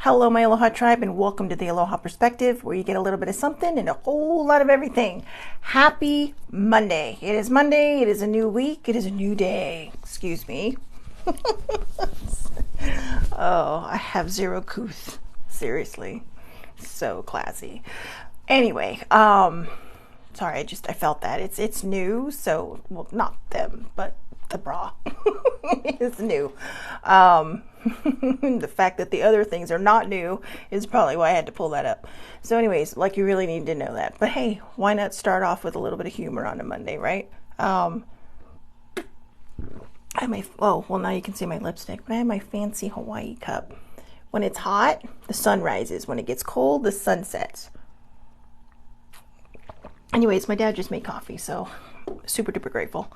Hello, my Aloha tribe, and welcome to the Aloha Perspective, where you get a little bit of something and a whole lot of everything. Happy Monday. It is Monday. It is a new week. It is a new day. Excuse me. Oh, I have zero couth. Seriously. So classy. Anyway, sorry, I felt that. It's new, so, well, not them, but the bra is new. The fact that the other things are not new is probably why I had to pull that up. So anyways, like, you really need to know that. But hey, why not start off with a little bit of humor on a Monday, right? I have my, oh, well, now you can see my lipstick, but I have my fancy Hawaii cup. When it's hot, the sun rises. When it gets cold, the sun sets. Anyways, my dad just made coffee, so super duper grateful.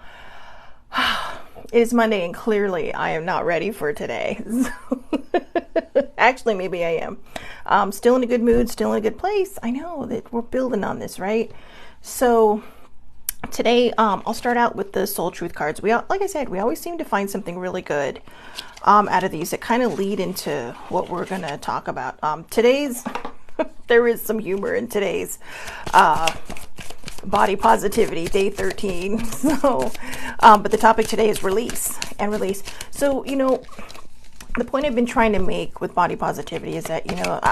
It is Monday, and clearly I am not ready for today. Actually, maybe I am. Still in a good mood, still in a good place. I know that we're building on this, right? So today, I'll start out with the Soul Truth cards. Like I said, we always seem to find something really good out of these that kind of lead into what we're going to talk about. There is some humor in today's body positivity, day 13. So, but the topic today is release and release. So, the point I've been trying to make with body positivity is that,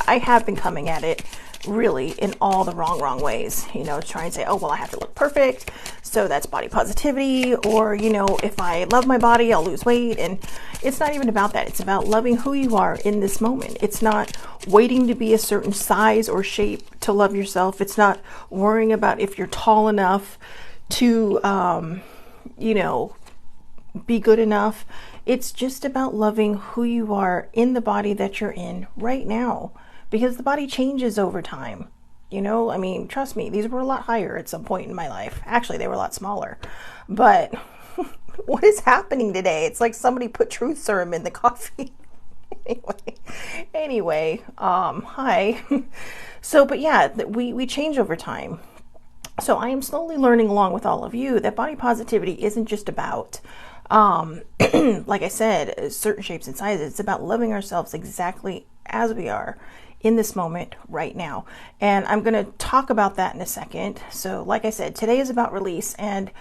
I have been coming at it really in all the wrong ways, trying to say, oh, well, I have to look perfect, so that's body positivity, or, if I love my body, I'll lose weight. And it's not even about that. It's about loving who you are in this moment. It's not waiting to be a certain size or shape to love yourself. It's not worrying about if you're tall enough to, be good enough. It's just about loving who you are in the body that you're in right now, because the body changes over time. Trust me, these were a lot higher at some point in my life. Actually, they were a lot smaller. But what is happening today? It's like somebody put truth serum in the coffee. Anyway, hi. So, but yeah, we change over time. So I am slowly learning along with all of you that body positivity isn't just about, like I said, certain shapes and sizes. It's about loving ourselves exactly as we are in this moment right now. And I'm going to talk about that in a second. So like I said, today is about release, and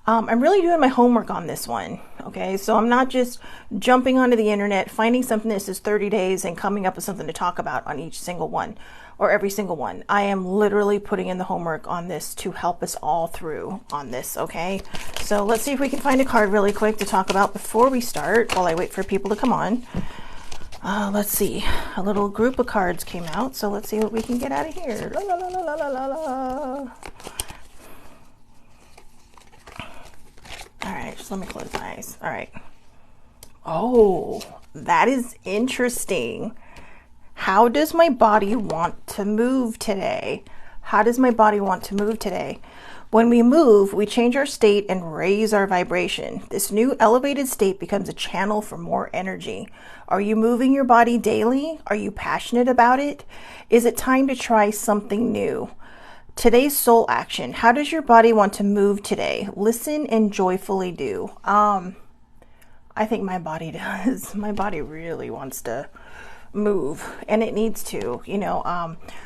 I'm really doing my homework on this one. Okay. So I'm not just jumping onto the internet, finding something that says 30 days and coming up with something to talk about on each single one or every single one. I am literally putting in the homework on this to help us all through on this. Okay. So let's see if we can find a card really quick to talk about before we start, while I wait for people to come on. Let's see. A little group of cards came out, so let's see what we can get out of here. La, la, la, la, la, la, la. All right, just let me close my eyes. All right. Oh, that is interesting. How does my body want to move today? How does my body want to move today? When we move, we change our state and raise our vibration. This new elevated state becomes a channel for more energy. Are you moving your body daily? Are you passionate about it? Is it time to try something new? Today's soul action. How does your body want to move today? Listen and joyfully do. I think my body does. My body really wants to move, and it needs to.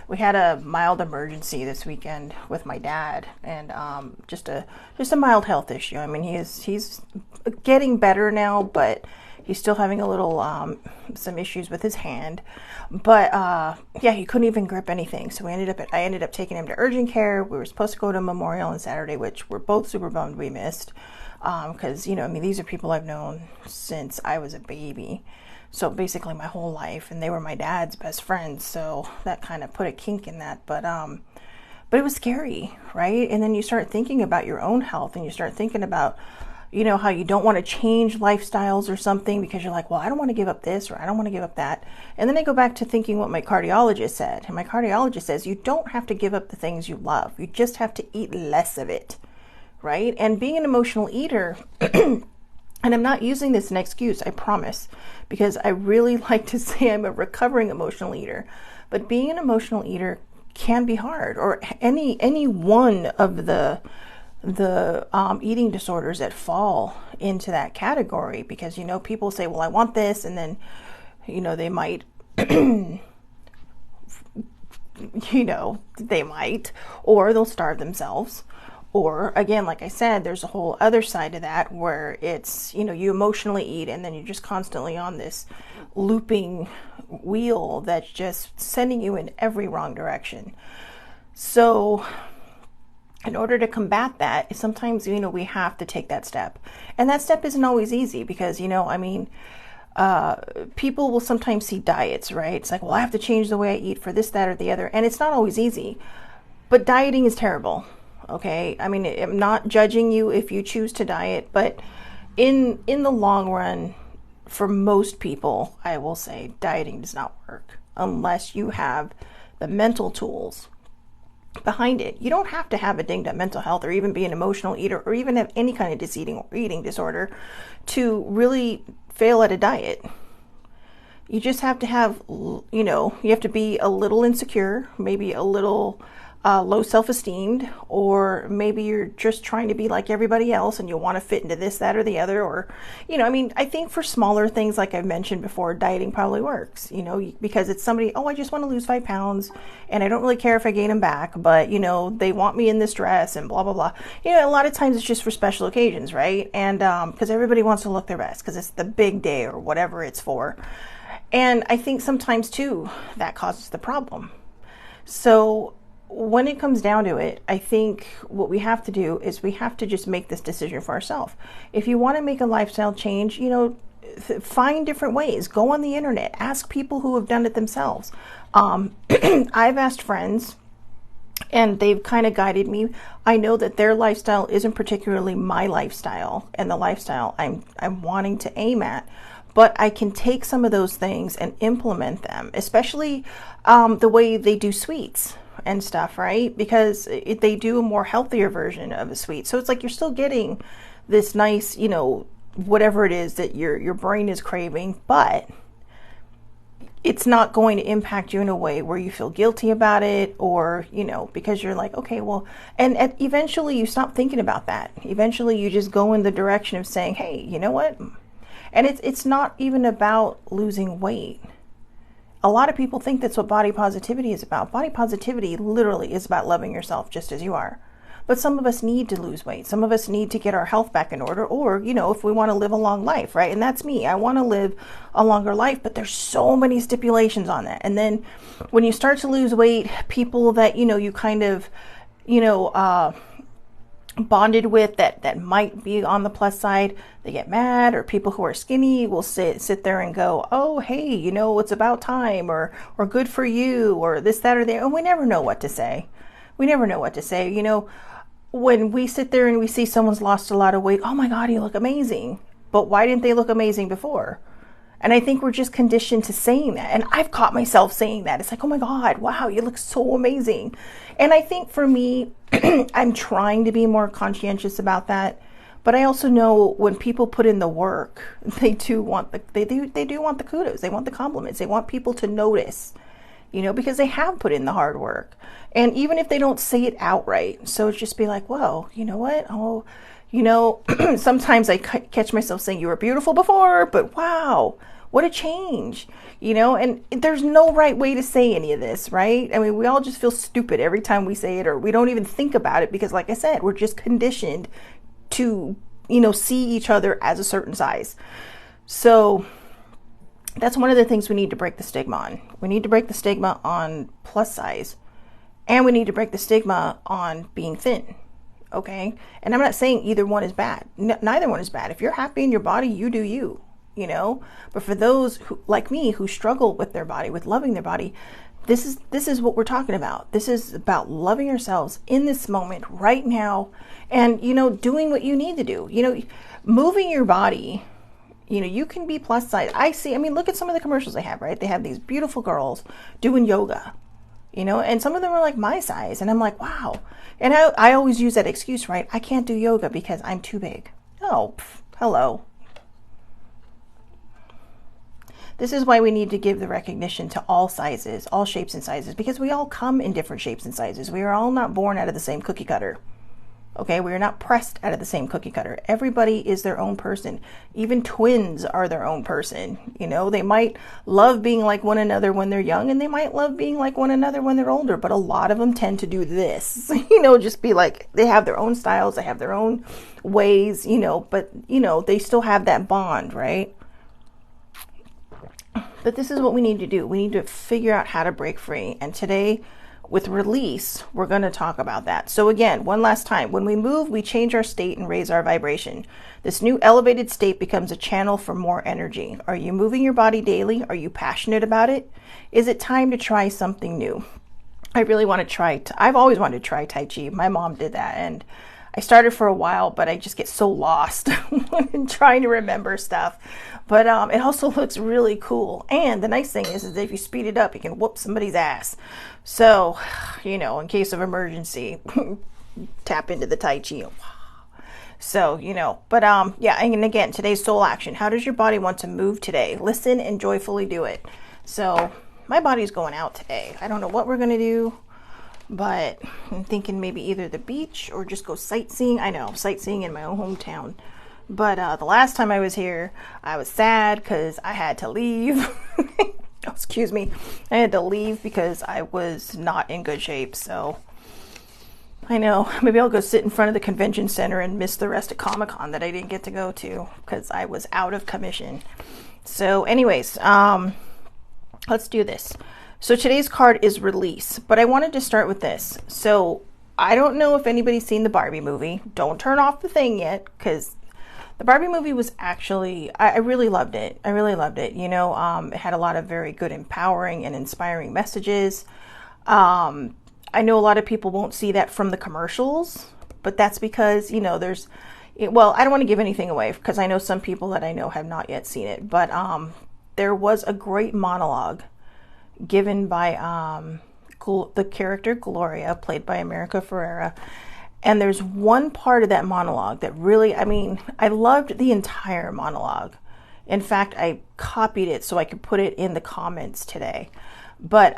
We had a mild emergency this weekend with my dad, and just a mild health issue. He's getting better now, but he's still having a little some issues with his hand. But yeah, he couldn't even grip anything. So I ended up taking him to urgent care. We were supposed to go to Memorial on Saturday, which we're both super bummed we missed, because these are people I've known since I was a baby. So basically my whole life, and they were my dad's best friends. So that kind of put a kink in that, but it was scary, right? And then you start thinking about your own health, and you start thinking about, how you don't want to change lifestyles or something because you're like, well, I don't want to give up this, or I don't want to give up that. And then I go back to thinking what my cardiologist said. And my cardiologist says, you don't have to give up the things you love. You just have to eat less of it, right? And being an emotional eater, and I'm not using this as an excuse, I promise, because I really like to say I'm a recovering emotional eater. But being an emotional eater can be hard, or any one of the eating disorders that fall into that category, because people say, well, I want this, and then they might they might, or they'll starve themselves. Or again, like I said, there's a whole other side to that where it's, you emotionally eat and then you're just constantly on this looping wheel that's just sending you in every wrong direction. So in order to combat that, sometimes, we have to take that step. And that step isn't always easy because, people will sometimes see diets, right? It's like, well, I have to change the way I eat for this, that, or the other. And it's not always easy. But dieting is terrible. Okay, I mean, I'm not judging you if you choose to diet, but in the long run, for most people, I will say dieting does not work unless you have the mental tools behind it. You don't have to have a dinged up mental health or even be an emotional eater or even have any kind of eating disorder to really fail at a diet. You just have to have, you have to be a little insecure, maybe a little low self-esteem, or maybe you're just trying to be like everybody else and you want to fit into this, that, or the other, or, I think for smaller things, like I've mentioned before, dieting probably works, because it's somebody, I just want to lose 5 pounds and I don't really care if I gain them back, but, they want me in this dress and blah, blah, blah. A lot of times it's just for special occasions, right? And because everybody wants to look their best because it's the big day or whatever it's for. And I think sometimes too, that causes the problem. So when it comes down to it, I think what we have to do is we have to just make this decision for ourselves. If you want to make a lifestyle change, find different ways. Go on the internet, ask people who have done it themselves. I've asked friends and they've kind of guided me. I know that their lifestyle isn't particularly my lifestyle and the lifestyle I'm wanting to aim at. But I can take some of those things and implement them, especially the way they do sweets and stuff, right? Because they do a more healthier version of a sweet. So it's like you're still getting this nice, whatever it is that your brain is craving, but it's not going to impact you in a way where you feel guilty about it or, because you're like, okay, well, and eventually you stop thinking about that. Eventually you just go in the direction of saying, hey, you know what? And it's not even about losing weight. A lot of people think that's what body positivity is about. Body positivity literally is about loving yourself just as you are. But some of us need to lose weight. Some of us need to get our health back in order, or, if we want to live a long life, right? And that's me. I want to live a longer life, but there's so many stipulations on that. And then when you start to lose weight, people that, you kind of, bonded with that might be on the plus side, they get mad, or people who are skinny will sit there and go, oh, hey, it's about time, or good for you, or this, that, or the, and we never know what to say. When we sit there and we see someone's lost a lot of weight, oh my God, you look amazing. But why didn't they look amazing before? And I think we're just conditioned to saying that. And I've caught myself saying that. It's like, oh my God, wow, you look so amazing. And I think for me, I'm trying to be more conscientious about that. But I also know when people put in the work, they do want the kudos. They want the compliments. They want people to notice, because they have put in the hard work. And even if they don't say it outright, so it's just be like, whoa, you know what? Oh, sometimes I catch myself saying you were beautiful before, but wow, what a change, and there's no right way to say any of this, right? I mean, we all just feel stupid every time we say it, or we don't even think about it because, like I said, we're just conditioned to, see each other as a certain size. So that's one of the things we need to break the stigma on. We need to break the stigma on plus size, and we need to break the stigma on being thin. Okay. And I'm not saying either one is bad. Neither one is bad. If you're happy in your body, you do you, but for those who, like me, who struggle with their body, with loving their body, this is what we're talking about. This is about loving ourselves in this moment right now. And, doing what you need to do, moving your body, you can be plus size. Look at some of the commercials they have, right? They have these beautiful girls doing yoga, and some of them are like my size. And I'm like, wow. And I always use that excuse, right? I can't do yoga because I'm too big. Oh, hello. This is why we need to give the recognition to all sizes, all shapes and sizes, because we all come in different shapes and sizes. We are all not born out of the same cookie cutter. Okay, we are not pressed out of the same cookie cutter. Everybody is their own person. Even twins are their own person. You know, they might love being like one another when they're young, and they might love being like one another when they're older, but a lot of them tend to do this, you know, just be like, they have their own styles, they have their own ways, you know, but, you know, they still have that bond, right? But this is what we need to do. We need to figure out how to break free. And today, with release, we're going to talk about that. So again, one last time, when we move, we change our state and raise our vibration. This new elevated state becomes a channel for more energy. Are you moving your body daily? Are you passionate about it? Is it time to try something new? I really want to try. I've always wanted to try Tai Chi. My mom did that, and I started for a while, but I just get so lost in trying to remember stuff. But it also looks really cool. And the nice thing is that if you speed it up, you can whoop somebody's ass. So, you know, in case of emergency, tap into the Tai Chi. So, you know, but yeah, and again, today's soul action. How does your body want to move today? Listen and joyfully do it. So my body's going out today. I don't know what we're going to do, but I'm thinking maybe either the beach or just go sightseeing. I know, sightseeing in my own hometown. But the last time I was here, I was sad because I had to leave. Oh, excuse me. I had to leave because I was not in good shape. So I know, maybe I'll go sit in front of the convention center and miss the rest of Comic-Con that I didn't get to go to because I was out of commission. So anyways, let's do this. So today's card is release, but I wanted to start with this. So I don't know if anybody's seen the Barbie movie. Don't turn off the thing yet, because the Barbie movie was actually, I really loved it. I really loved it. You know, it had a lot of very good, empowering and inspiring messages. I know a lot of people won't see that from the commercials, but that's because, you know, well, I don't want to give anything away because I know some people that I know have not yet seen it, but there was a great monologue given by the character Gloria, played by America Ferrera. And there's one part of that monologue that really, I mean, I loved the entire monologue. In fact, I copied it so I could put it in the comments today. But,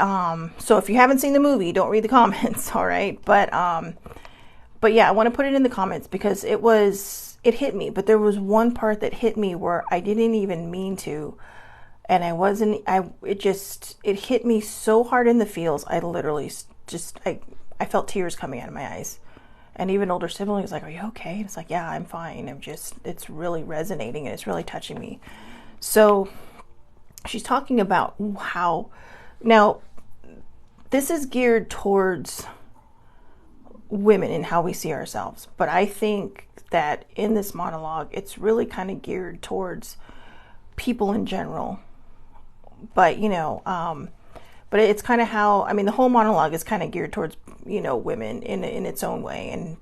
so if you haven't seen the movie, don't read the comments, all right? But yeah, I want to put it in the comments because it hit me. But there was one part that hit me where I didn't even mean to. And it hit me so hard in the feels. I literally I felt tears coming out of my eyes. And even older siblings like, are you okay? And it's like, yeah, I'm fine. It's really resonating and it's really touching me. So she's talking about how, now this is geared towards women and how we see ourselves. But I think that in this monologue, it's really kind of geared towards people in general. But, you know, but it's kind of how, I mean, the whole monologue is kind of geared towards, you know, women in its own way, and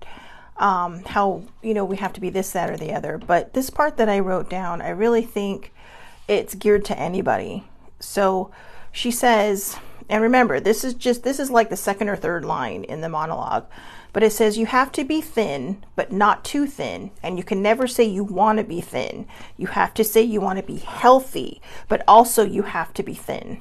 how, you know, we have to be this, that, or the other. But this part that I wrote down, I really think it's geared to anybody. So she says, and remember, this is like the second or third line in the monologue, but it says, you have to be thin, but not too thin. And you can never say you want to be thin. You have to say you want to be healthy, but also you have to be thin.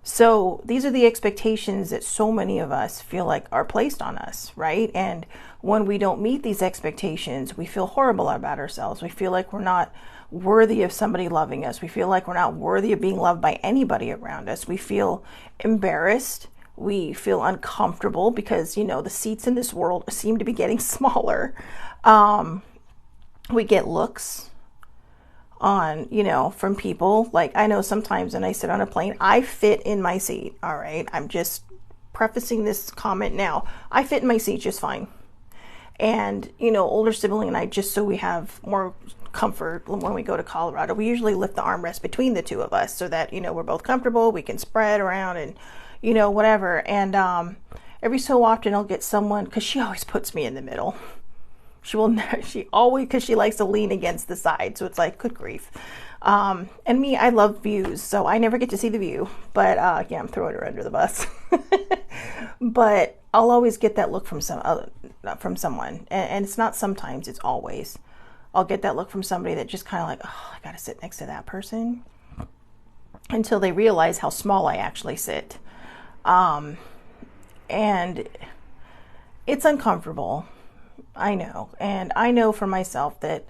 So these are the expectations that so many of us feel like are placed on us, right? And when we don't meet these expectations, we feel horrible about ourselves. We feel like we're not worthy of somebody loving us. We feel like we're not worthy of being loved by anybody around us. We feel embarrassed. We feel uncomfortable because, you know, the seats in this world seem to be getting smaller. We get looks on, you know, from people. Like, I know sometimes when I sit on a plane, I fit in my seat. All right. I'm just prefacing this comment now. I fit in my seat just fine. And, you know, older sibling and I, just so we have more comfort when we go to Colorado, we usually lift the armrest between the two of us so that, you know, we're both comfortable. We can spread around and, you know, whatever. And every so often I'll get someone, because she always puts me in the middle. She always, because she likes to lean against the side. So it's like, good grief. And me, I love views, so I never get to see the view. But yeah, I'm throwing her under the bus. But I'll always get that look from someone. And it's not sometimes, it's always. I'll get that look from somebody that just kind of like, oh, I got to sit next to that person. Until they realize how small I actually sit. And it's uncomfortable. I know. And I know for myself that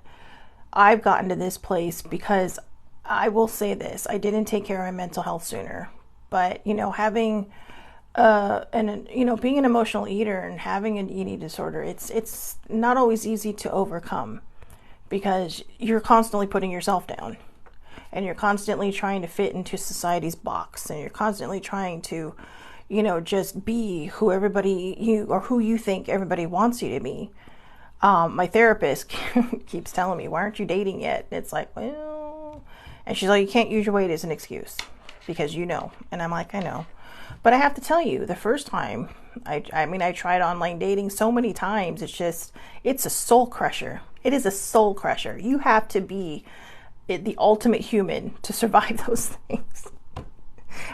I've gotten to this place because I will say this, I didn't take care of my mental health sooner. But, having and being an emotional eater and having an eating disorder, it's not always easy to overcome because you're constantly putting yourself down and you're constantly trying to fit into society's box and you're constantly trying to, just be who who you think everybody wants you to be. My therapist keeps telling me, why aren't you dating yet? It's like, well, and she's like, you can't use your weight as an excuse because and I'm like, I know. But I have to tell you, the first time, I tried online dating so many times, it's a soul crusher. It is a soul crusher. You have to be the ultimate human to survive those things.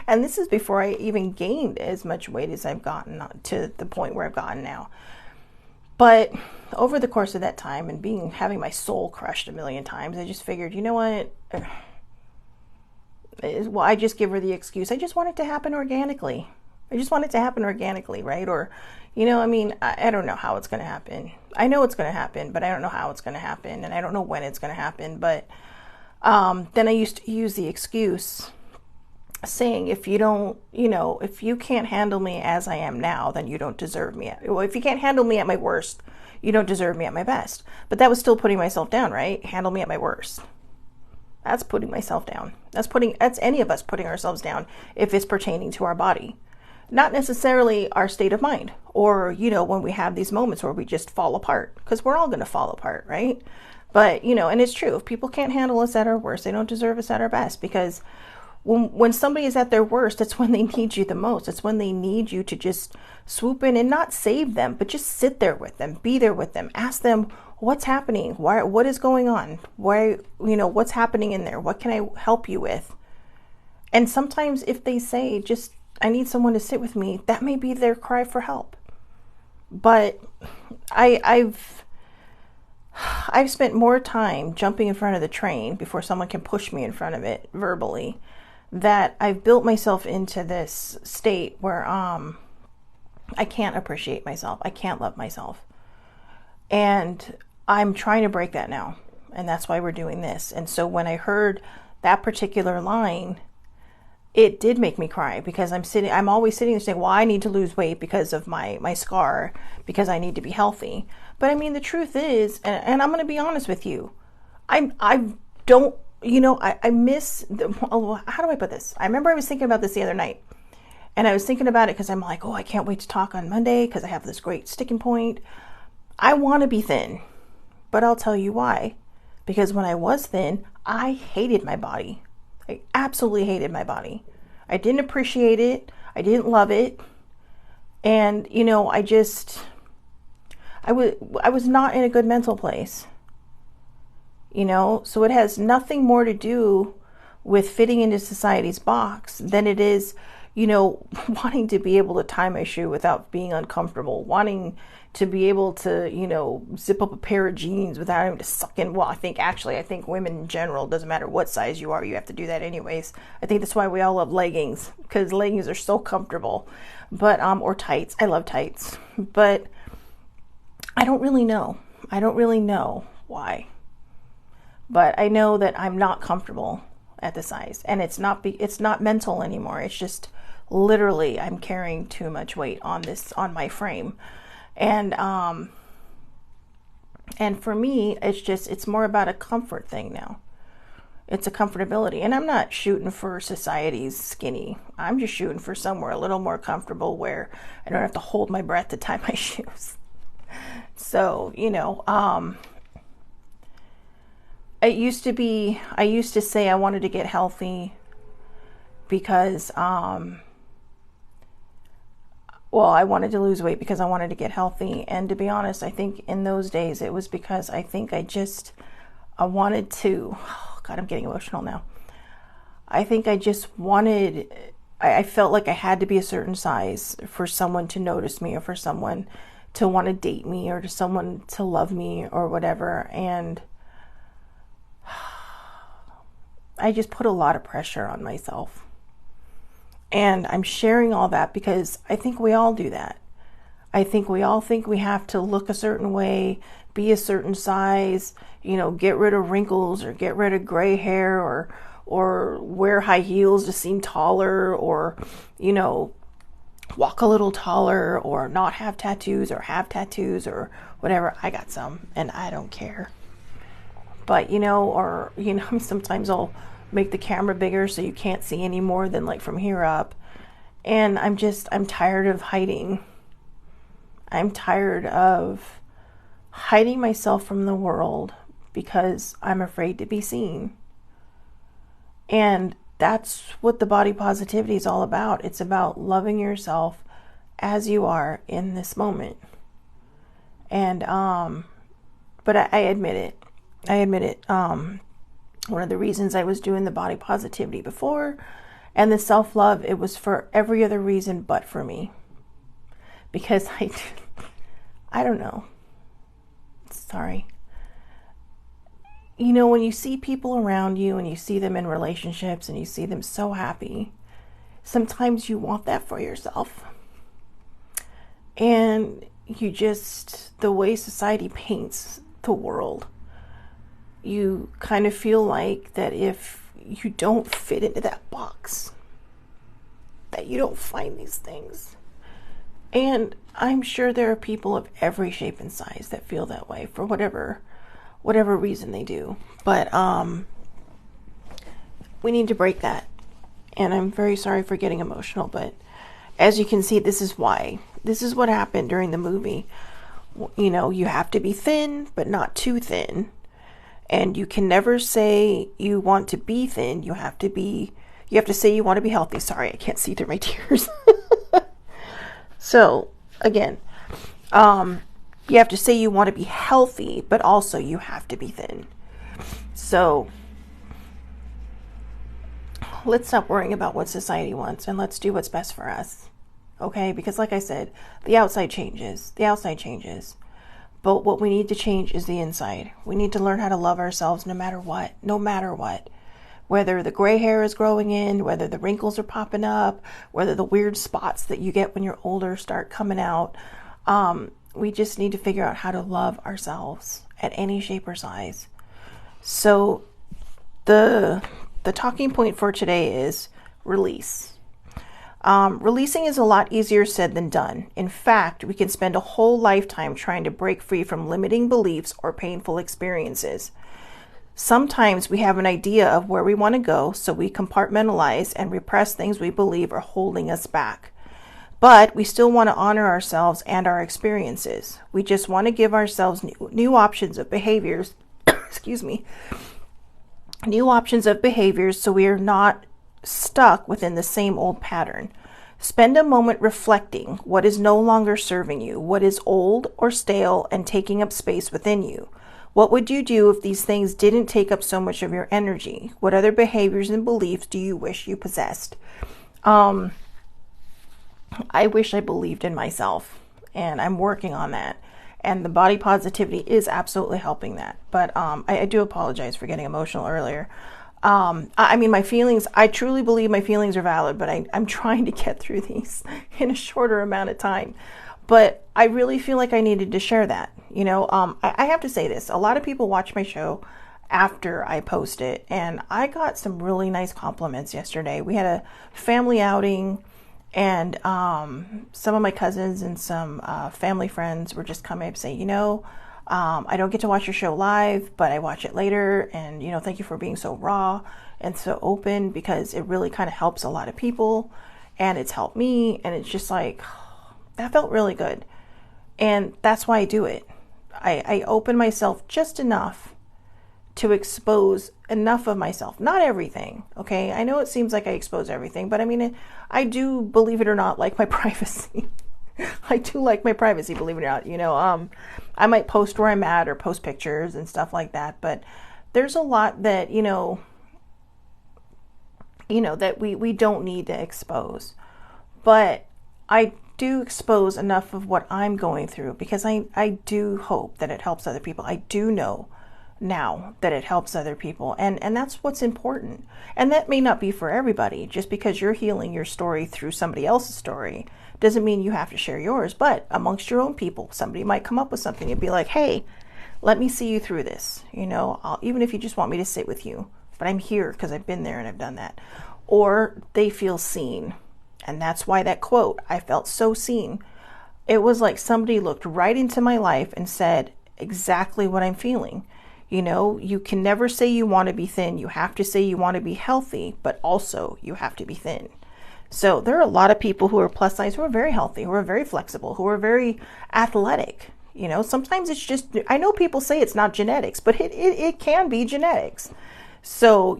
And this is before I even gained as much weight as I've gotten to the point where I've gotten now. But over the course of that time and having my soul crushed a million times, I just figured, you know what? Well, I just give her the excuse. I just want it to happen organically. Right? Or, I don't know how it's going to happen. I know it's going to happen, but I don't know how it's going to happen. And I don't know when it's going to happen. But then I used to use the excuse saying, if you can't handle me as I am now, then you don't deserve me. If you can't handle me at my worst, you don't deserve me at my best. But that was still putting myself down, right? Handle me at my worst. That's putting myself down. That's any of us putting ourselves down if it's pertaining to our body. Not necessarily our state of mind or, when we have these moments where we just fall apart, because we're all going to fall apart, right? But, and it's true. If people can't handle us at our worst, they don't deserve us at our best, because when somebody is at their worst, it's when they need you the most. It's when they need you to just swoop in and not save them, but just sit there with them, be there with them, ask them, what's happening? What is going on? What's happening in there? What can I help you with? And sometimes if they say, I need someone to sit with me, that may be their cry for help. But I've spent more time jumping in front of the train before someone can push me in front of it verbally, that I've built myself into this state where I can't appreciate myself. I can't love myself. And I'm trying to break that now. And that's why we're doing this. And so when I heard that particular line, it did make me cry, because I'm always sitting there saying, well, I need to lose weight because of my scar, because I need to be healthy. But the truth is, and I'm going to be honest with you, I miss, how do I put this? I remember I was thinking about this the other night, and I was thinking about it because I'm like, I can't wait to talk on Monday because I have this great sticking point. I want to be thin, but I'll tell you why. Because when I was thin, I hated my body. I absolutely hated my body. I didn't appreciate it. I didn't love it. And, I was not in a good mental place. So it has nothing more to do with fitting into society's box than it is, wanting to be able to tie my shoe without being uncomfortable, wanting to be able to, zip up a pair of jeans without having to suck in. Well, I think women in general, doesn't matter what size you are, you have to do that anyways. I think that's why we all love leggings, because leggings are so comfortable. But, or tights. I love tights. But I don't really know. Why. But I know that I'm not comfortable at the size, and it's not mental anymore. It's just literally I'm carrying too much weight on my frame. And for me, it's more about a comfort thing now. It's a comfortability. And I'm not shooting for society's skinny. I'm just shooting for somewhere a little more comfortable where I don't have to hold my breath to tie my shoes. So, I used to say I wanted to get healthy because, I wanted to lose weight because I wanted to get healthy. And to be honest, I think in those days it was because I think I wanted to, oh God, I'm getting emotional now. I think I felt like I had to be a certain size for someone to notice me, or for someone to want to date me, or to someone to love me, or whatever. And I just put a lot of pressure on myself. And I'm sharing all that because I think we all do that. I think we all think we have to look a certain way, be a certain size, get rid of wrinkles or get rid of gray hair or wear high heels to seem taller or, walk a little taller or not have tattoos or have tattoos or whatever. I got some and I don't care. But, sometimes I'll make the camera bigger so you can't see any more than like from here up. And I'm tired of hiding. I'm tired of hiding myself from the world because I'm afraid to be seen. And that's what the body positivity is all about. It's about loving yourself as you are in this moment. And, but I admit it. One of the reasons I was doing the body positivity before and the self-love, it was for every other reason but for me. Because I don't know. Sorry. When you see people around you and you see them in relationships and you see them so happy, sometimes you want that for yourself. And the way society paints the world, you kind of feel like that if you don't fit into that box, that you don't find these things. And I'm sure there are people of every shape and size that feel that way for whatever reason they do. But we need to break that. And I'm very sorry for getting emotional, but as you can see, this is why. This is what happened during the movie. You have to be thin, but not too thin. And you can never say you want to be thin. You have to say you want to be healthy. Sorry, I can't see through my tears. So, again, you have to say you want to be healthy, but also you have to be thin. So, let's stop worrying about what society wants and let's do what's best for us. Okay? Because like I said, the outside changes. But what we need to change is the inside. We need to learn how to love ourselves no matter what. Whether the gray hair is growing in, whether the wrinkles are popping up, whether the weird spots that you get when you're older start coming out. We just need to figure out how to love ourselves at any shape or size. So the talking point for today is release. Releasing is a lot easier said than done. In fact, we can spend a whole lifetime trying to break free from limiting beliefs or painful experiences. Sometimes we have an idea of where we want to go, so we compartmentalize and repress things we believe are holding us back. But we still want to honor ourselves and our experiences. We just want to give ourselves new options of behaviors, new options of behaviors so we are not stuck within the same old pattern. Spend a moment reflecting what is no longer serving you, what is old or stale and taking up space within you. What would you do if these things didn't take up so much of your energy? What other behaviors and beliefs do you wish you possessed? I wish I believed in myself, and I'm working on that. And the body positivity is absolutely helping that. But I do apologize for getting emotional earlier. My feelings, I truly believe my feelings are valid, but I'm trying to get through these in a shorter amount of time. But I really feel like I needed to share that. I have to say this. A lot of people watch my show after I post it, and I got some really nice compliments yesterday. We had a family outing, and some of my cousins and some family friends were just coming up saying, I don't get to watch your show live, but I watch it later. And, thank you for being so raw and so open, because it really kind of helps a lot of people and it's helped me. And it's just like, that felt really good. And that's why I do it. I open myself just enough to expose enough of myself. Not everything. Okay. I know it seems like I expose everything, but I do, believe it or not, like my privacy. I do like my privacy, believe it or not. I might post where I'm at or post pictures and stuff like that, but there's a lot that, that we don't need to expose. But I do expose enough of what I'm going through, because I do hope that it helps other people. I do know now that it helps other people. And that's what's important. And that may not be for everybody. Just because you're healing your story through somebody else's story doesn't mean you have to share yours. But amongst your own people, somebody might come up with something and be like, hey, let me see you through this. Even if you just want me to sit with you, but I'm here because I've been there and I've done that. Or they feel seen. And that's why that quote, I felt so seen. It was like somebody looked right into my life and said exactly what I'm feeling. You can never say you want to be thin. You have to say you want to be healthy, but also you have to be thin. So there are a lot of people who are plus size, who are very healthy, who are very flexible, who are very athletic. Sometimes it's just, I know people say it's not genetics, but it can be genetics. So,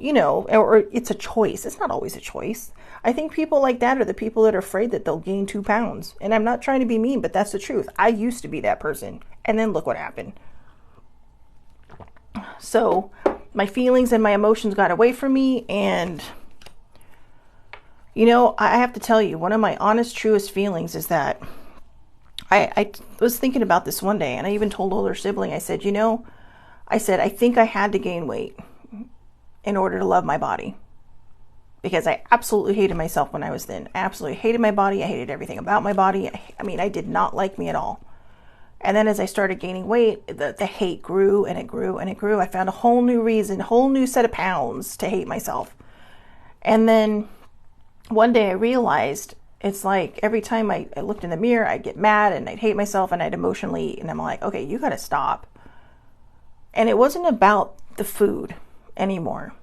or it's a choice. It's not always a choice. I think people like that are the people that are afraid that they'll gain 2 pounds. And I'm not trying to be mean, but that's the truth. I used to be that person. And then look what happened. So my feelings and my emotions got away from me. And, I have to tell you, one of my honest, truest feelings is that I was thinking about this one day, and I even told older sibling, I said, I think I had to gain weight in order to love my body, because I absolutely hated myself when I was thin. I absolutely hated my body. I hated everything about my body. I did not like me at all. And then as I started gaining weight, the hate grew and it grew and it grew. I found a whole new reason, whole new set of pounds to hate myself. And then one day I realized it's like every time I looked in the mirror, I'd get mad and I'd hate myself and I'd emotionally eat. And I'm like, okay, you got to stop. And it wasn't about the food anymore.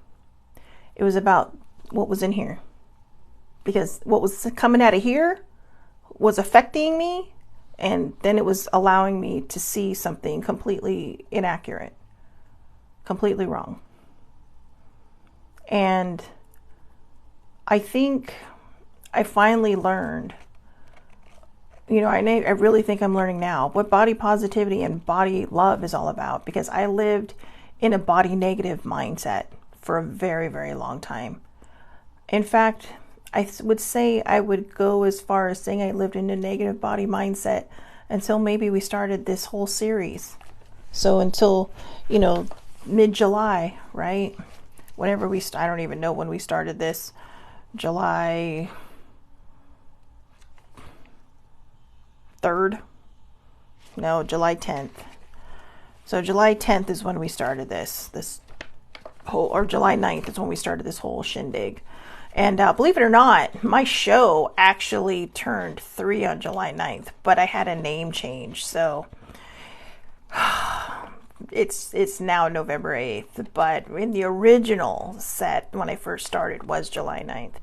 It was about what was in here. Because what was coming out of here was affecting me. And then it was allowing me to see something completely inaccurate, completely wrong. And I think I finally learned, I really think I'm learning now what body positivity and body love is all about, because I lived in a body negative mindset for a very, very long time. In fact, I would say I would go as far as saying I lived in a negative body mindset until maybe we started this whole series. So until, mid-July, right? Whenever I don't even know when we started this. July 3rd? No, July 10th. So July 10th is when we started this whole, or July 9th is when we started this whole shindig. And believe it or not, my show actually turned 3 on July 9th, but I had a name change. So it's now November 8th, but in the original set when I first started was July 9th.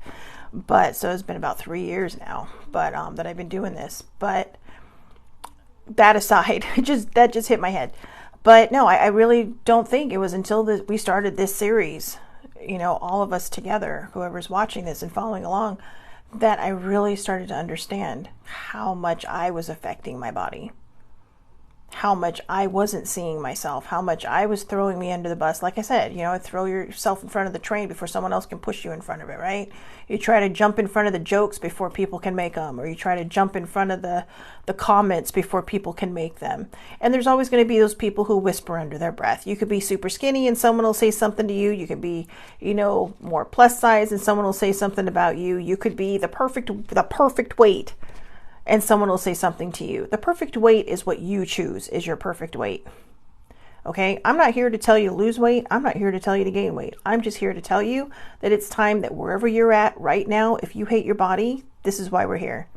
But so it's been about 3 years now, but that I've been doing this. But that aside, that just hit my head. But no, I really don't think it was until we started this series, all of us together, whoever's watching this and following along, that I really started to understand how much I was affecting my body, how much I wasn't seeing myself, how much I was throwing me under the bus. Like I said, throw yourself in front of the train before someone else can push you in front of it, right? You try to jump in front of the jokes before people can make them, or you try to jump in front of the comments before people can make them. And there's always going to be those people who whisper under their breath. You could be super skinny and someone will say something to you. You could be, more plus size and someone will say something about you. You could be the perfect weight and someone will say something to you. The perfect weight is what you choose is your perfect weight. Okay, I'm not here to tell you to lose weight. I'm not here to tell you to gain weight. I'm just here to tell you that it's time that wherever you're at right now, if you hate your body, this is why we're here.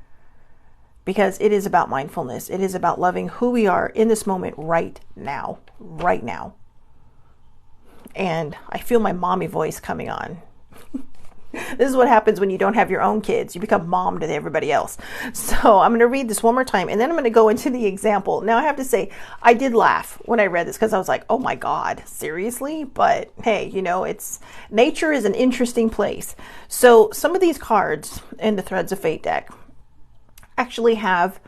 Because it is about mindfulness. It is about loving who we are in this moment right now. Right now. And I feel my mommy voice coming on. This is what happens when you don't have your own kids. You become mom to everybody else. So I'm going to read this one more time, and then I'm going to go into the example. Now, I have to say, I did laugh when I read this because I was like, oh my God, seriously? But hey, nature is an interesting place. So some of these cards in the Threads of Fate deck actually have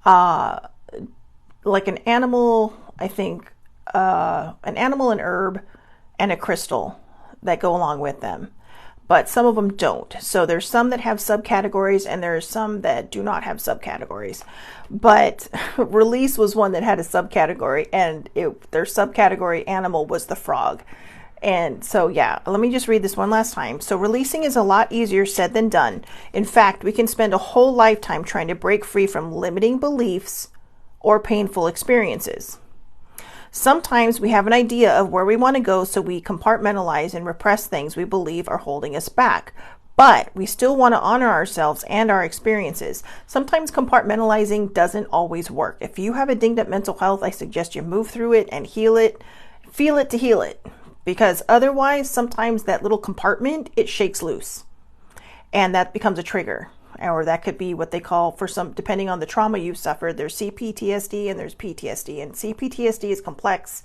like an animal, I think, an animal, an herb, and a crystal that go along with them. but some of them don't. So there's some that have subcategories and there's some that do not have subcategories. But release was one that had a subcategory, and their subcategory animal was the frog. And so, yeah, let me just read this one last time. So releasing is a lot easier said than done. In fact, we can spend a whole lifetime trying to break free from limiting beliefs or painful experiences. Sometimes we have an idea of where we want to go, so we compartmentalize and repress things we believe are holding us back. But we still want to honor ourselves and our experiences. Sometimes compartmentalizing doesn't always work. If you have a dinged up mental health, I suggest you move through it and heal it. Feel it to heal it. Because otherwise, sometimes that little compartment, it shakes loose. And that becomes a trigger. Or that could be what they call, for some, depending on the trauma you've suffered, there's CPTSD and there's PTSD. And CPTSD is complex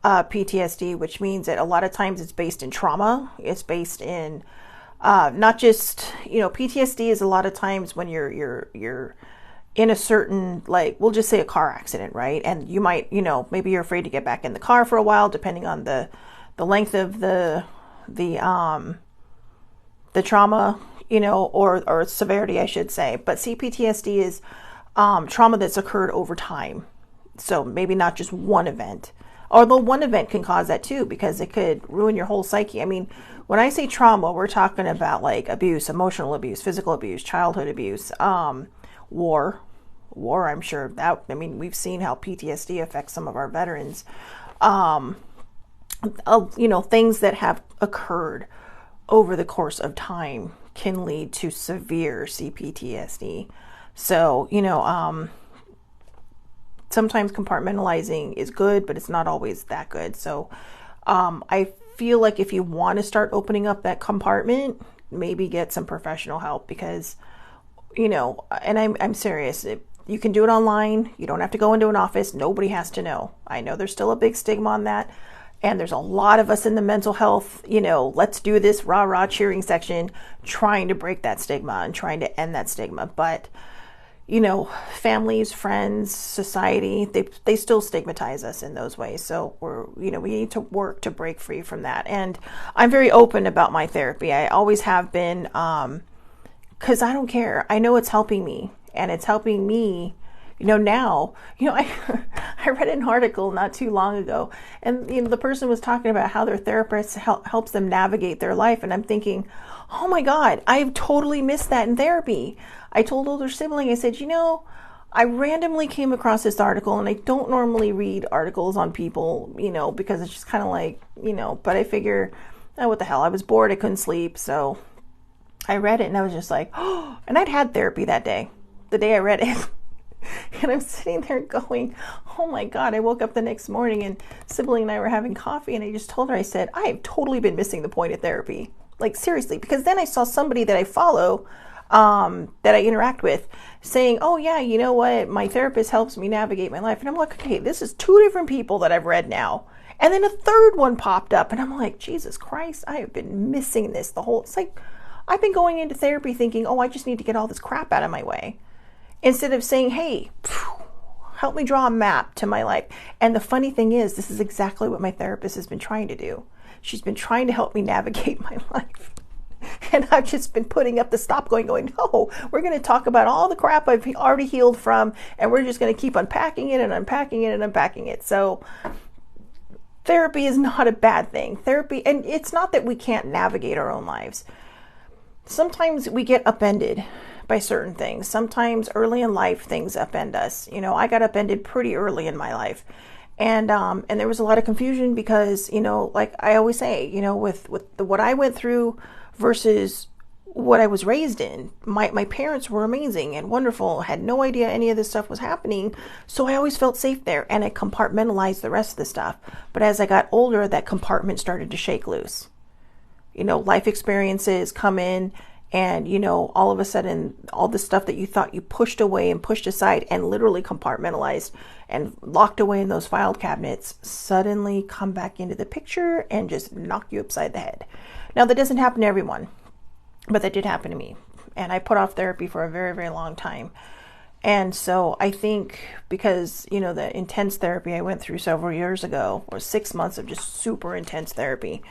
PTSD, which means that a lot of times it's based in trauma. It's based in not just, PTSD is a lot of times when you're in a certain, like, we'll just say a car accident, right? And you might, maybe you're afraid to get back in the car for a while, depending on the length of the trauma, or severity, I should say. But CPTSD is trauma that's occurred over time. So maybe not just one event. Although one event can cause that too, because it could ruin your whole psyche. I mean, when I say trauma, we're talking about like abuse, emotional abuse, physical abuse, childhood abuse, war, I'm sure that, we've seen how PTSD affects some of our veterans. Things that have occurred over the course of time can lead to severe CPTSD. So, sometimes compartmentalizing is good, but it's not always that good. So, I feel like if you want to start opening up that compartment, maybe get some professional help, because, and I'm serious. You can do it online. You don't have to go into an office. Nobody has to know. I know there's still a big stigma on that. And there's a lot of us in the mental health, let's do this rah-rah cheering section, trying to break that stigma and trying to end that stigma. But, families, friends, society, they still stigmatize us in those ways. So we need to work to break free from that. And I'm very open about my therapy. I always have been, because I don't care. I know it's helping me, and it's helping me. Now, I read an article not too long ago, and the person was talking about how their therapist helps them navigate their life, and I'm thinking, oh my God, I've totally missed that in therapy. I told older sibling, I said, I randomly came across this article, and I don't normally read articles on people, because it's just kind of like, but I figure, oh, what the hell, I was bored, I couldn't sleep, so I read it, and I was just like, oh, and I'd had therapy that day, the day I read it. And I'm sitting there going, oh my God, I woke up the next morning and sibling and I were having coffee, and I just told her, I said, I have totally been missing the point of therapy. Like, seriously, because then I saw somebody that I follow, that I interact with, saying, oh yeah, you know what, my therapist helps me navigate my life. And I'm like, okay, this is two different people that I've read now. And then a third one popped up, and I'm like, Jesus Christ, I have been missing this it's like, I've been going into therapy thinking, oh, I just need to get all this crap out of my way. Instead of saying, hey, help me draw a map to my life. And the funny thing is, this is exactly what my therapist has been trying to do. She's been trying to help me navigate my life. And I've just been putting up the stop going, no, we're going to talk about all the crap I've already healed from, and we're just going to keep unpacking it and unpacking it and unpacking it. So therapy is not a bad thing. Therapy, and it's not that we can't navigate our own lives. Sometimes we get upended by certain things. Sometimes early in life, things upend us. I got upended pretty early in my life. And there was a lot of confusion because, like I always say, with what I went through versus what I was raised in, my parents were amazing and wonderful, had no idea any of this stuff was happening. So I always felt safe there, and I compartmentalized the rest of the stuff. But as I got older, that compartment started to shake loose. Life experiences come in, and, all of a sudden, all the stuff that you thought you pushed away and pushed aside and literally compartmentalized and locked away in those filed cabinets suddenly come back into the picture and just knock you upside the head. Now, that doesn't happen to everyone, but that did happen to me. And I put off therapy for a very, very long time. And so I think because, the intense therapy I went through several years ago, or 6 months of just super intense therapy,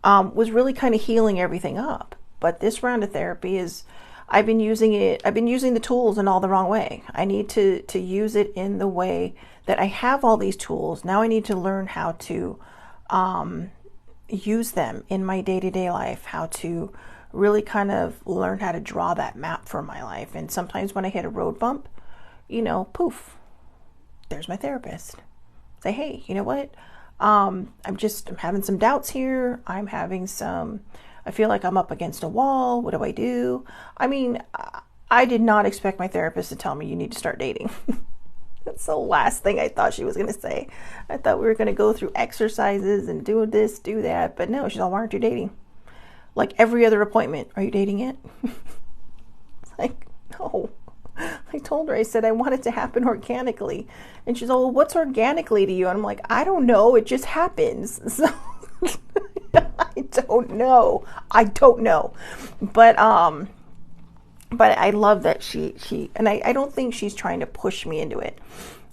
was really kind of healing everything up. but this round of therapy is, I've been using the tools in all the wrong way. I need to use it in the way that I have all these tools. Now I need to learn how to use them in my day-to-day life, how to really kind of learn how to draw that map for my life. And sometimes when I hit a road bump, poof, there's my therapist. Say, hey, you know what? I'm having some doubts here. I feel like I'm up against a wall. What do I do? I mean, I did not expect my therapist to tell me you need to start dating. That's the last thing I thought she was going to say. I thought we were going to go through exercises and do this, do that. But no, she's all, why aren't you dating? Like every other appointment, are you dating yet? Like, no. I told her, I said, I want it to happen organically. And she's all, well, what's organically to you? And I'm like, I don't know. It just happens. So I don't know. But I love that she, and I don't think she's trying to push me into it.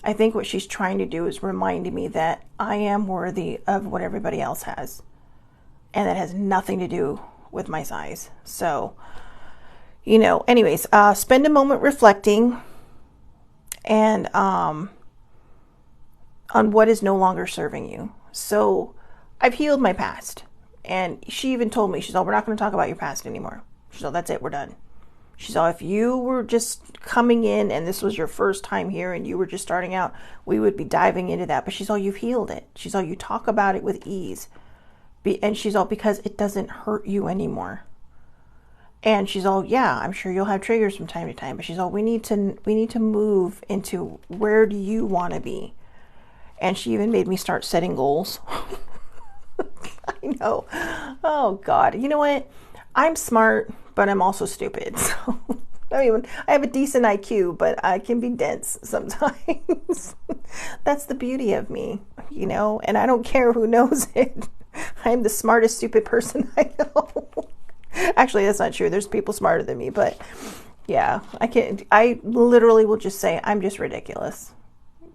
I think what she's trying to do is remind me that I am worthy of what everybody else has. And that has nothing to do with my size. So, anyways, spend a moment reflecting and on what is no longer serving you. So I've healed my past. And she even told me, she's all, we're not going to talk about your past anymore. She's all, that's it, we're done. She's all, if you were just coming in and this was your first time here and you were just starting out, we would be diving into that. But she's all, you've healed it. She's all, you talk about it with ease. And she's all, because it doesn't hurt you anymore. And she's all, yeah, I'm sure you'll have triggers from time to time. But she's all, we need to move into, where do you want to be? And she even made me start setting goals. I know. Oh God. You know what? I'm smart, but I'm also stupid. So I have a decent IQ, but I can be dense sometimes. That's the beauty of me, and I don't care who knows it. I'm the smartest stupid person I know. Actually, that's not true. There's people smarter than me, but yeah, I literally will just say, I'm just ridiculous.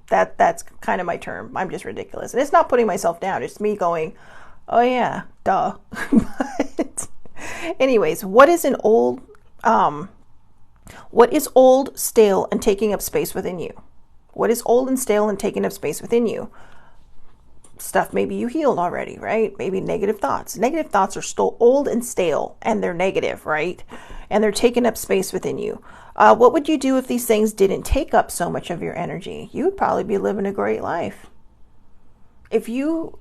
That's kind of my term. I'm just ridiculous. And it's not putting myself down. It's me going, oh yeah, duh. But anyways, what is old, stale, and taking up space within you? What is old and stale and taking up space within you? Stuff maybe you healed already, right? Maybe negative thoughts. Negative thoughts are still old and stale, and they're negative, right? And they're taking up space within you. What would you do if these things didn't take up so much of your energy? You would probably be living a great life. If you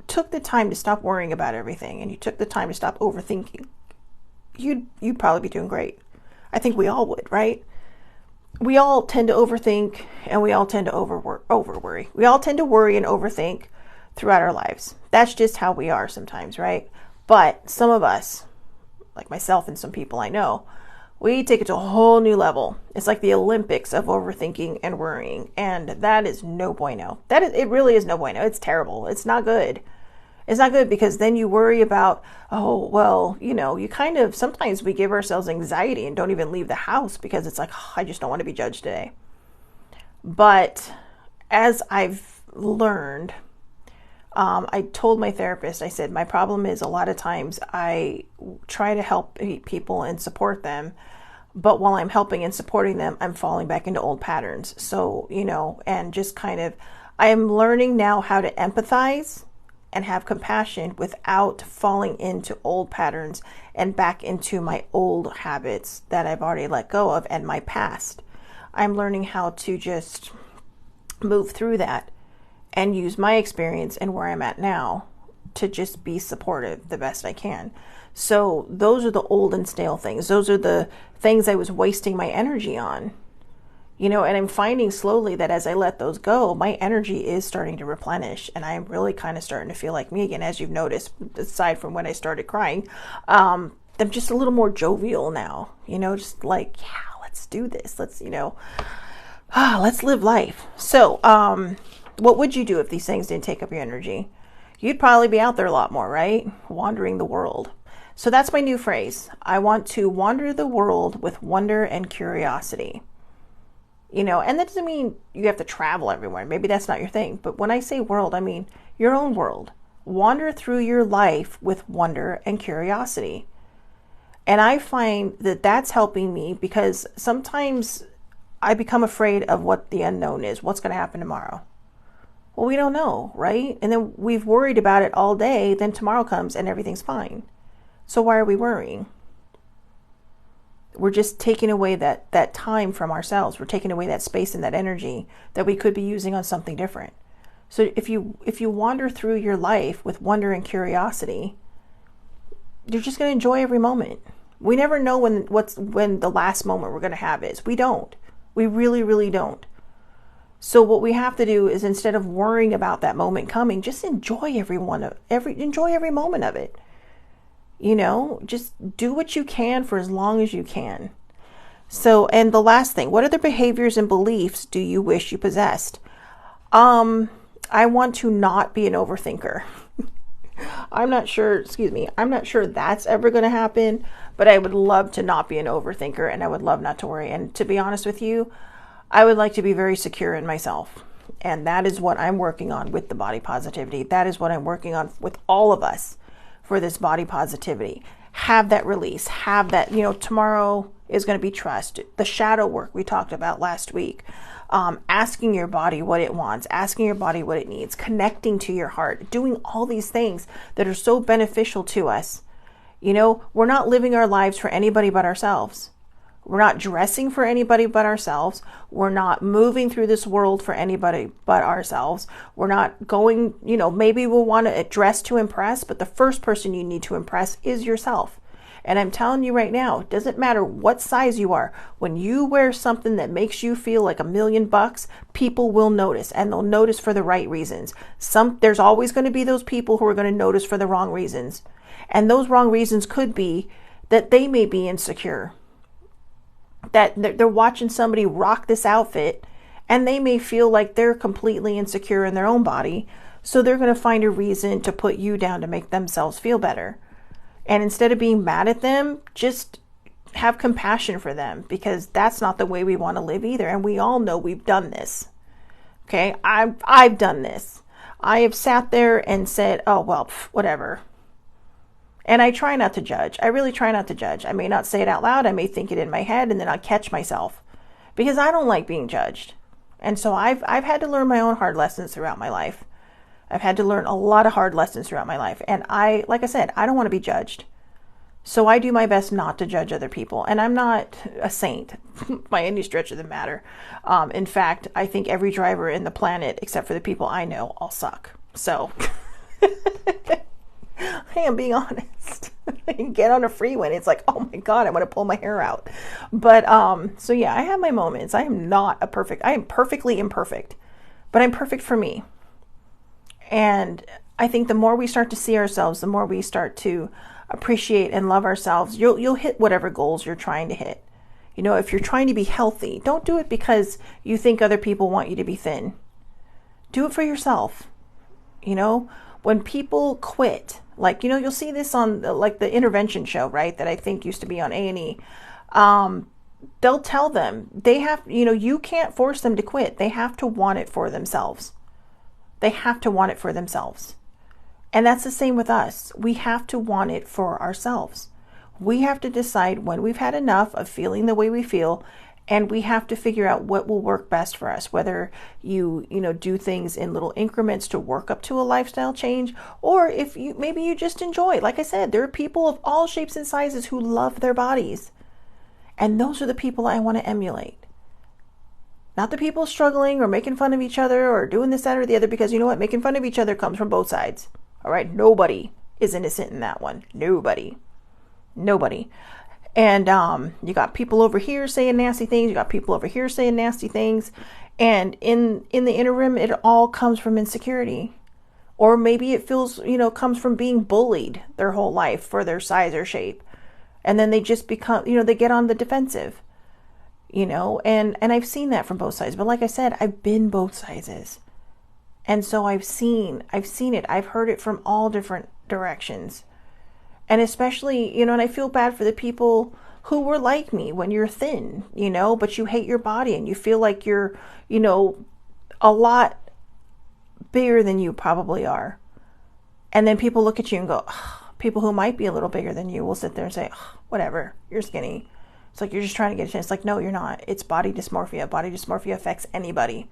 took the time to stop worrying about everything and you took the time to stop overthinking, you'd probably be doing great. I think we all would, right? We all tend to overthink and we all tend to overworry. We all tend to worry and overthink throughout our lives. That's just how we are sometimes, right? But some of us, like myself and some people I know, we take it to a whole new level. It's like the Olympics of overthinking and worrying. And that is no bueno. It really is no bueno. It's terrible. It's not good. It's not good because then you worry about, oh, well, you kind of, sometimes we give ourselves anxiety and don't even leave the house because it's like, oh, I just don't want to be judged today. But as I've learned, I told my therapist, I said, my problem is a lot of times I try to help people and support them. But while I'm helping and supporting them, I'm falling back into old patterns. So, and just kind of, I am learning now how to empathize and have compassion without falling into old patterns and back into my old habits that I've already let go of and my past. I'm learning how to just move through that and use my experience and where I'm at now to just be supportive the best I can. So those are the old and stale things. Those are the things I was wasting my energy on. And I'm finding slowly that as I let those go, my energy is starting to replenish and I'm really kind of starting to feel like me again, as you've noticed, aside from when I started crying. I'm just a little more jovial now, just like, yeah, let's do this. Let's, let's live life. So, what would you do if these things didn't take up your energy? You'd probably be out there a lot more, right? Wandering the world. So that's my new phrase. I want to wander the world with wonder and curiosity. And that doesn't mean you have to travel everywhere. Maybe that's not your thing. But when I say world, I mean your own world. Wander through your life with wonder and curiosity. And I find that that's helping me, because sometimes I become afraid of what the unknown is. What's going to happen tomorrow? Well, we don't know, right? And then we've worried about it all day. Then tomorrow comes and everything's fine. So why are we worrying? We're just taking away that time from ourselves. We're taking away that space and that energy that we could be using on something different. So if you wander through your life with wonder and curiosity, you're just going to enjoy every moment. We never know when the last moment we're going to have is. We don't. We really, really don't. So what we have to do is, instead of worrying about that moment coming, just enjoy every moment of it. You know, just do what you can for as long as you can. So, and the last thing, what other behaviors and beliefs do you wish you possessed? I want to not be an overthinker. I'm not sure that's ever going to happen, but I would love to not be an overthinker, and I would love not to worry. And to be honest with you, I would like to be very secure in myself. And that is what I'm working on with the body positivity. That is what I'm working on with all of us for this body positivity. Have that release, have that, tomorrow is going to be trust. The shadow work we talked about last week. Asking your body what it wants, asking your body what it needs, connecting to your heart, doing all these things that are so beneficial to us. We're not living our lives for anybody but ourselves. We're not dressing for anybody but ourselves. We're not moving through this world for anybody but ourselves. We're not going, maybe we'll want to dress to impress, but the first person you need to impress is yourself. And I'm telling you right now, it doesn't matter what size you are. When you wear something that makes you feel like $1,000,000, people will notice, and they'll notice for the right reasons. There's always going to be those people who are going to notice for the wrong reasons. And those wrong reasons could be that they may be insecure, that they're watching somebody rock this outfit and they may feel like they're completely insecure in their own body. So they're going to find a reason to put you down to make themselves feel better. And instead of being mad at them, just have compassion for them, because that's not the way we want to live either. And we all know we've done this. Okay. I've done this. I have sat there and said, oh, well, whatever. And I try not to judge. I really try not to judge. I may not say it out loud. I may think it in my head, and then I'll catch myself, because I don't like being judged. And so I've had to learn my own hard lessons throughout my life. I've had to learn a lot of hard lessons throughout my life. And like I said, I don't want to be judged. So I do my best not to judge other people. And I'm not a saint by any stretch of the matter. In fact, I think every driver in the planet, except for the people I know, all suck. So I am being honest. You get on a freeway and it's like, oh my God, I want to pull my hair out. But so yeah, I have my moments. I am perfectly imperfect, but I'm perfect for me. And I think the more we start to see ourselves, the more we start to appreciate and love ourselves, you'll hit whatever goals you're trying to hit. If you're trying to be healthy, don't do it because you think other people want you to be thin. Do it for yourself. When people quit, like, you'll see this on like the intervention show, right? That I think used to be on A&E. They'll tell them they have, you can't force them to quit. They have to want it for themselves. They have to want it for themselves. And that's the same with us. We have to want it for ourselves. We have to decide when we've had enough of feeling the way we feel, and we have to figure out what will work best for us, whether you do things in little increments to work up to a lifestyle change, or if maybe you just enjoy. Like I said, there are people of all shapes and sizes who love their bodies. And those are the people I want to emulate. Not the people struggling or making fun of each other or doing this, that, or the other, because you know what? Making fun of each other comes from both sides. All right. Nobody is innocent in that one. Nobody. And you got people over here saying nasty things. You got people over here saying nasty things. And in the interim, it all comes from insecurity. Or maybe it feels, comes from being bullied their whole life for their size or shape. And then they just become, they get on the defensive. And I've seen that from both sides. But like I said, I've been both sizes. And so I've seen it. I've heard it from all different directions. And especially, and I feel bad for the people who were like me when you're thin, but you hate your body and you feel like you're, a lot bigger than you probably are. And then people look at you and go, oh, people who might be a little bigger than you will sit there and say, "Ugh, whatever, you're skinny." It's like, you're just trying to get a chance. It's like, no, you're not. It's body dysmorphia. Body dysmorphia affects anybody.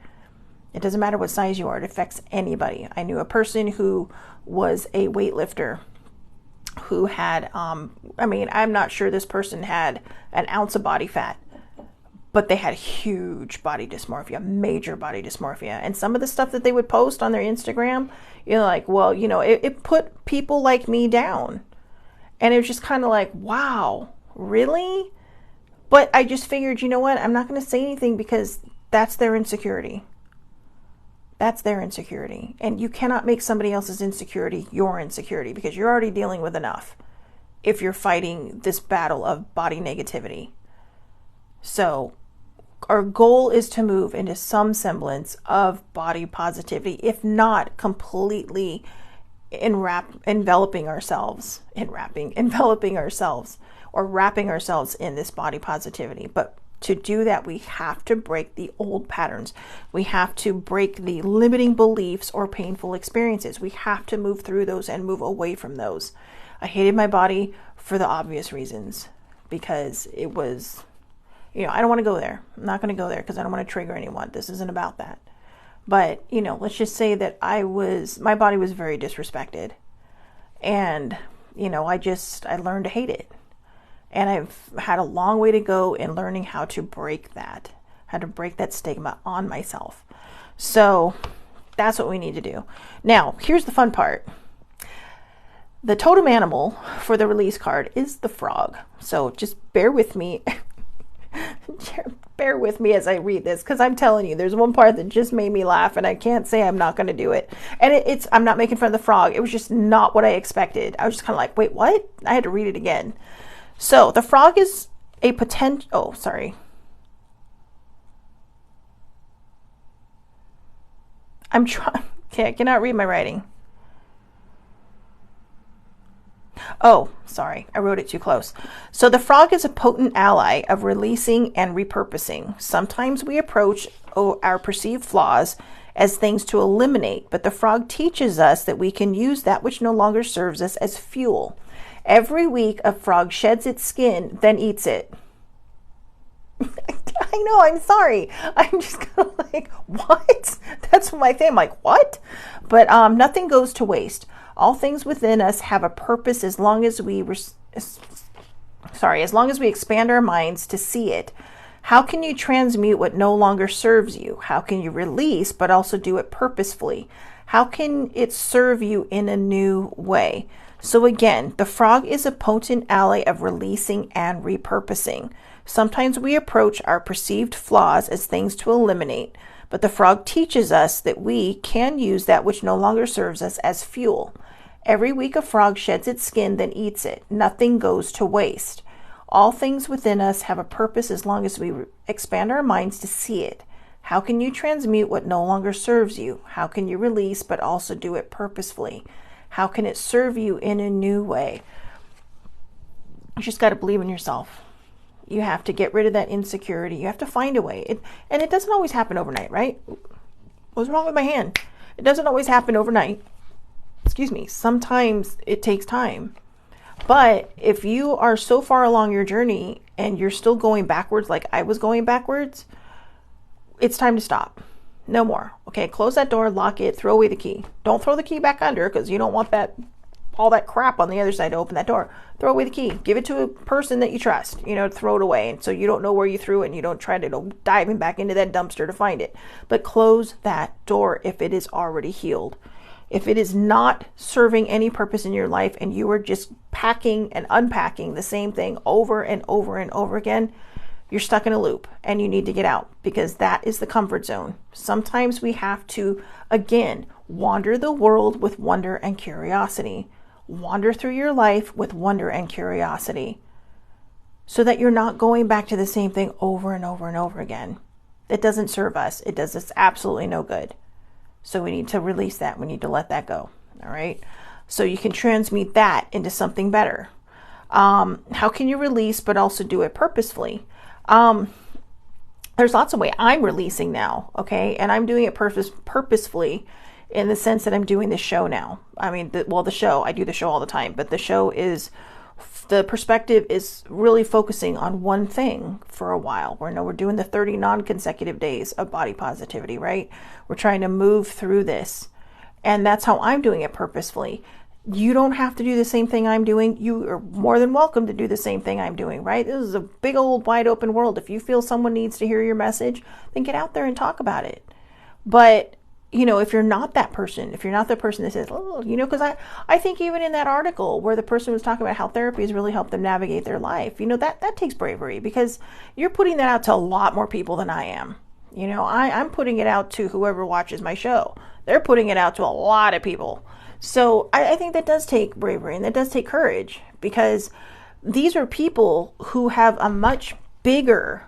It doesn't matter what size you are. It affects anybody. I knew a person who was a weightlifter who had, I'm not sure this person had an ounce of body fat, but they had huge body dysmorphia, major body dysmorphia. And some of the stuff that they would post on their Instagram, you're like, well, it put people like me down. And it was just kind of like, wow, really? But I just figured, you know what? I'm not going to say anything because that's their insecurity. That's their insecurity. And you cannot make somebody else's insecurity your insecurity, because you're already dealing with enough if you're fighting this battle of body negativity. So our goal is to move into some semblance of body positivity, if not completely enveloping ourselves or wrapping ourselves in this body positivity. But to do that, we have to break the old patterns. We have to break the limiting beliefs or painful experiences. We have to move through those and move away from those. I hated my body for the obvious reasons, because it was, I don't want to go there. I'm not going to go there because I don't want to trigger anyone. This isn't about that. But, let's just say that my body was very disrespected. And, I learned to hate it. And I've had a long way to go in learning how to break that stigma on myself. So that's what we need to do. Now, here's the fun part. The totem animal for the release card is the frog. So just bear with me. Bear with me as I read this, because I'm telling you, there's one part that just made me laugh, and I can't say I'm not going to do it. And I'm not making fun of the frog. It was just not what I expected. I was just kind of like, wait, what? I had to read it again. So the frog is a potential, oh, sorry. Okay, I cannot read my writing. Oh, sorry, I wrote it too close. So the frog is a potent ally of releasing and repurposing. Sometimes we approach our perceived flaws as things to eliminate, but the frog teaches us that we can use that which no longer serves us as fuel. Every week, a frog sheds its skin, then eats it. I know, I'm sorry. I'm just kind of like, what? That's my thing. I'm like, what? But nothing goes to waste. All things within us have a purpose as long as we expand our minds to see it. How can you transmute what no longer serves you? How can you release, but also do it purposefully? How can it serve you in a new way? So again, the frog is a potent ally of releasing and repurposing. Sometimes we approach our perceived flaws as things to eliminate, but the frog teaches us that we can use that which no longer serves us as fuel. Every week a frog sheds its skin, then eats it. Nothing goes to waste. All things within us have a purpose as long as we expand our minds to see it. How can you transmute what no longer serves you? How can you release, but also do it purposefully? How can it serve you in a new way? You just got to believe in yourself. You have to get rid of that insecurity. You have to find a way. And it doesn't always happen overnight, right? What's wrong with my hand? It doesn't always happen overnight. Excuse me. Sometimes it takes time. But if you are so far along your journey and you're still going backwards like I was going backwards, it's time to stop. No more. Okay, close that door, lock it, throw away the key. Don't throw the key back under, because you don't want all that crap on the other side to open that door. Throw away the key. Give it to a person that you trust, throw it away. And so you don't know where you threw it, and you don't try to dive back into that dumpster to find it. But close that door if it is already healed. If it is not serving any purpose in your life and you are just packing and unpacking the same thing over and over and over again, you're stuck in a loop and you need to get out, because that is the comfort zone. Sometimes we have to, again, wander the world with wonder and curiosity. Wander through your life with wonder and curiosity, so that you're not going back to the same thing over and over and over again. It doesn't serve us. It does us absolutely no good. So we need to release that. We need to let that go. All right. So you can transmute that into something better. How can you release, but also do it purposefully? There's lots of ways I'm releasing now. Okay. And I'm doing it purposefully. in the sense that I'm doing the show now. I mean, the show, I do the show all the time, but the show is, the perspective is really focusing on one thing for a while. We're doing the 30 non-consecutive days of body positivity, right? We're trying to move through this. And that's how I'm doing it purposefully. You don't have to do the same thing I'm doing. You are more than welcome to do the same thing I'm doing, right? This is a big old wide open world. If you feel someone needs to hear your message, then get out there and talk about it. But if you're not that person, if you're not the person that says, oh, because I think even in that article where the person was talking about how therapy has really helped them navigate their life, that takes bravery, because you're putting that out to a lot more people than I am. I'm putting it out to whoever watches my show. They're putting it out to a lot of people. So I think that does take bravery, and that does take courage, because these are people who have a much bigger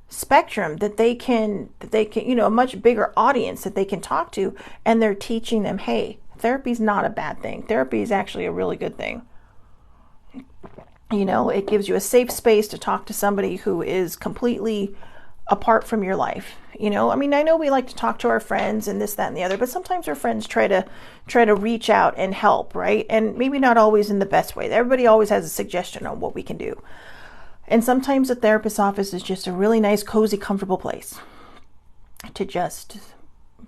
spectrum that they can, a much bigger audience that they can talk to, and they're teaching them, hey, therapy is not a bad thing. Therapy is actually a really good thing. It gives you a safe space to talk to somebody who is completely apart from your life. I know we like to talk to our friends and this, that, and the other, but sometimes our friends try to reach out and help, right? And maybe not always in the best way. Everybody always has a suggestion on what we can do. And sometimes a therapist's office is just a really nice, cozy, comfortable place to just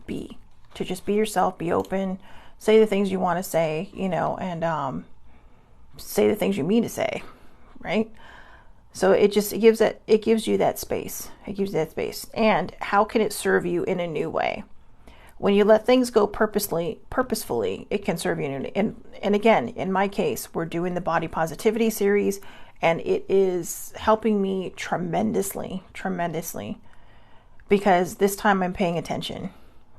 be yourself, be open, say the things you want to say, and say the things you mean to say, right? So it gives you that space. It gives you that space. And how can it serve you in a new way? When you let things go purposefully, it can serve you and again, in my case, we're doing the body positivity series, and it is helping me tremendously, because this time I'm paying attention,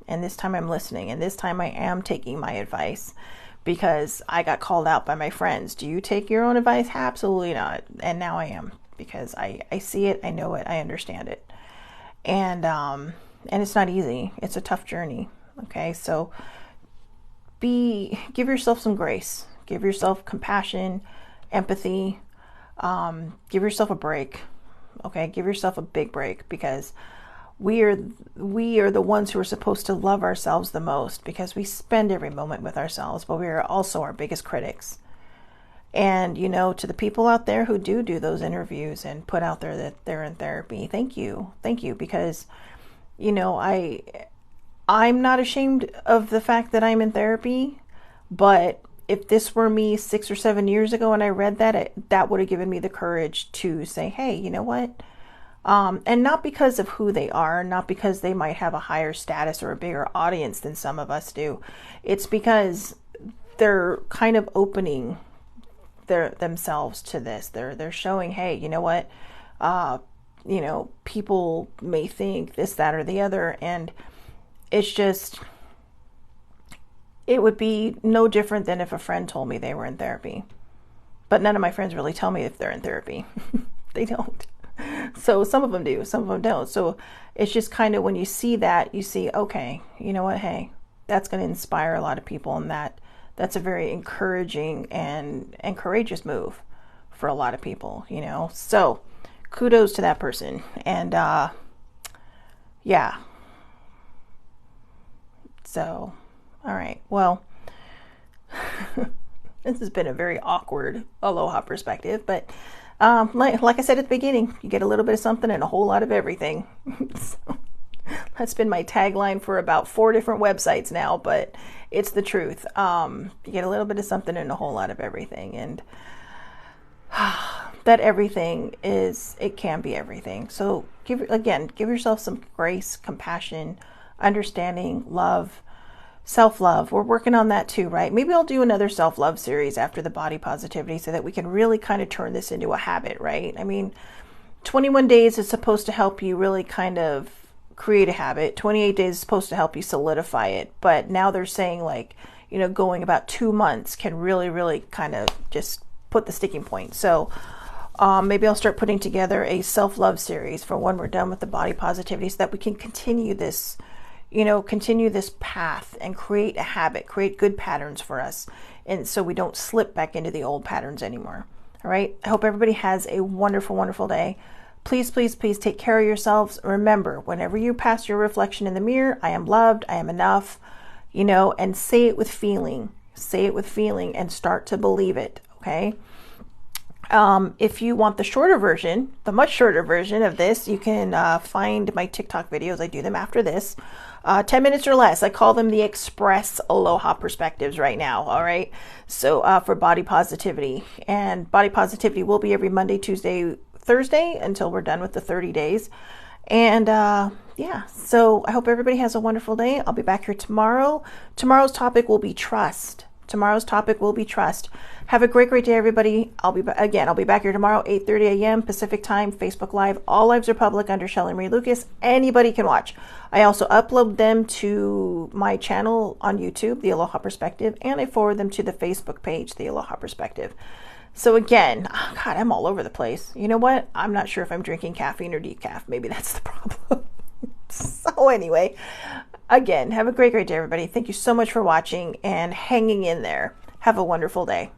and this time I'm listening, and this time I am taking my advice, because I got called out by my friends. Do you take your own advice? Absolutely not. And now I am, because I see it, I know it, I understand it. And it's not easy. It's a tough journey. Okay. So give yourself some grace, give yourself compassion, empathy, give yourself a break. Okay. Give yourself a big break, because we are the ones who are supposed to love ourselves the most, because we spend every moment with ourselves, but we are also our biggest critics. And, to the people out there who do those interviews and put out there that they're in therapy, thank you, because, I'm not ashamed of the fact that I'm in therapy, but if this were me 6 or 7 years ago and I read that, that would have given me the courage to say, hey, you know what? And not because of who they are, not because they might have a higher status or a bigger audience than some of us do. It's because they're kind of opening themselves to this. They're showing, hey, you know what? People may think this, that, or the other, and it's just, it would be no different than if a friend told me they were in therapy. But none of my friends really tell me if they're in therapy. They don't. So some of them do, some of them don't. So it's just kind of, when you see that, you see, okay, you know what? Hey, that's going to inspire a lot of people, and that's a very encouraging and courageous move for a lot of people, So kudos to that person. And yeah. So, all right. Well, this has been a very awkward Aloha perspective, but like I said at the beginning, you get a little bit of something and a whole lot of everything. So, that's been my tagline for about 4 different websites now, but it's the truth. You get a little bit of something and a whole lot of everything, and that everything it can be everything. So give yourself some grace, compassion, understanding, love, self-love. We're working on that too, right? Maybe I'll do another self-love series after the body positivity, so that we can really kind of turn this into a habit, right? I mean, 21 days is supposed to help you really kind of create a habit. 28 days is supposed to help you solidify it. But now they're saying, like, going about 2 months can really, really kind of just put the sticking point. So maybe I'll start putting together a self-love series for when we're done with the body positivity, so that we can continue this path and create a habit, create good patterns for us, and so we don't slip back into the old patterns anymore. All right. I hope everybody has a wonderful, wonderful day. Please, please, please take care of yourselves. Remember, whenever you pass your reflection in the mirror, I am loved, I am enough. and say it with feeling. Say it with feeling and start to believe it. Okay. If you want the shorter version, the much shorter version of this, you can find my TikTok videos. I do them after this. 10 minutes or less. I call them the Express Aloha Perspectives right now. All right. So for body positivity, and body positivity will be every Monday, Tuesday, Thursday until we're done with the 30 days. And yeah, so I hope everybody has a wonderful day. I'll be back here tomorrow. Tomorrow's topic will be trust. Have a great, great day, everybody. I'll be back here tomorrow, 8:30 a.m. Pacific time, Facebook Live. All lives are public under Shelley Marie Lucas. Anybody can watch. I also upload them to my channel on YouTube, The Aloha Perspective, and I forward them to the Facebook page, The Aloha Perspective. So again, God, I'm all over the place. You know what? I'm not sure if I'm drinking caffeine or decaf. Maybe that's the problem. So anyway, again, have a great, great day, everybody. Thank you so much for watching and hanging in there. Have a wonderful day.